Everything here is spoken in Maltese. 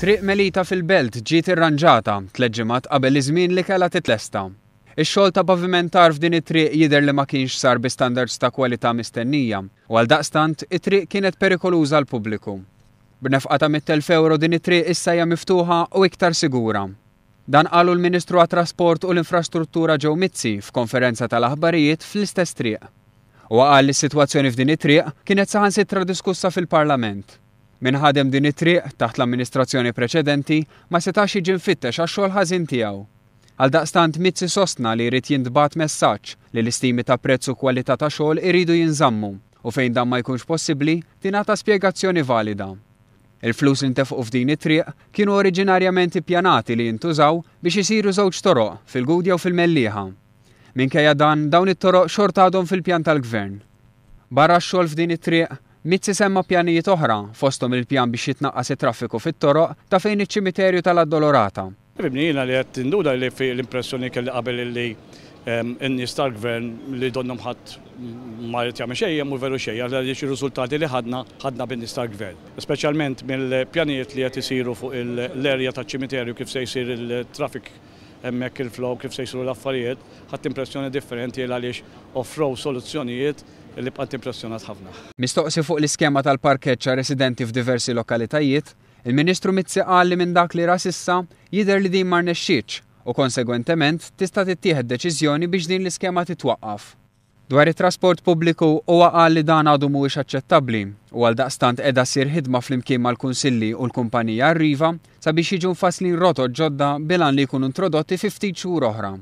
Triq Melita fil-Belt ġiet irranġata 3 ġimgħat qabel iż-żmien li kellha titlesta. Ix-xogħol ta' pavimentar f'din it-triq jidher li ma kienx sar bi standards ta' kwalità mistennija u għaldaqstant it-triq kienet perikoluża għall pubbliku. B'nefqa ta' 100,000 euro din it-triq issa hija miftuħa u iktar sigura. Dan qalu l-Ministru għat-Trasport u l-Infrastruttura Joe Mizzi f'konferenza tal-aħbarijiet fl-istess triq. U qal li s-sitwazzjoni f'din it-triq kienet saħansitra diskussa fil-Parlament. Min ħadem din it-triq taħt l-amministrazzjoni preċedenti ma setax jiġi mfittex għax-xogħol ħażin tiegħu. Għaldaqstant Mizzi sostna li jrid jintbagħat messaġġ li l-istimi ta' prezz u kwalità ta' xogħol iridu jinżammu u fejn dan ma jkunx possibbli tingħata spjegazzjoni valida. Il-flus li ntefqu f'din it-triq kienu oriġinarjament ippjanati li jintużaw biex isiru żewġ toroq fil-Gudja u fil-Mellieħa. Minkejja dan dawn it-toroq xorta għadhom fil-pjan tal-Gvern. Barra x-xogħol f'din it-triq Mizzi semma pjanijiet oħra fosthom il-pjan biex jitnaqqas it-traffiku fit-toroq ta' fejn iċ-ċimiterju tal-Addolorata. Fibni jiena li qed tinduda li l-impressjoni kelli qabel li n-nies tal-Gvern li donhom ħadd ma jrid jagħmel xejn mhu veru xejn għaliex ir-riżultati li ħadna bin-nies tal-Gvern. Speċjalment mill-pjanijiet li qed isiru fuq l-erja taċ-ċimiterju kif se jsir il-traffic hemmhekk il-flow kif se jsiru l-affarijiet, ħadd impressjoni differenti għaliex offrow soluzzjonijiet li bqgħet impressjonat ħafna. Mistoqsi fuq l-iskema tal-parkeġġ residenti f'diversi lokalitajiet, il-Ministru Mizzi qal li minn dak li ras issa jidher li din ma rnexxietx u konsegwentement tista' tittieħed deċiżjoni biex din l-iskema titwaqqaf. Dwar it-trasport pubbliku huwa qal li dan għadu mhuwiex aċċettabbli u għaldaqstant qiegħda ssir ħidma flimkien mal-Kunsilli u l-Kumpanija Arriva sabiex jiġu mfasslin rotot ġodda bilan li jkunu introdotti fi ftit xhur oħra.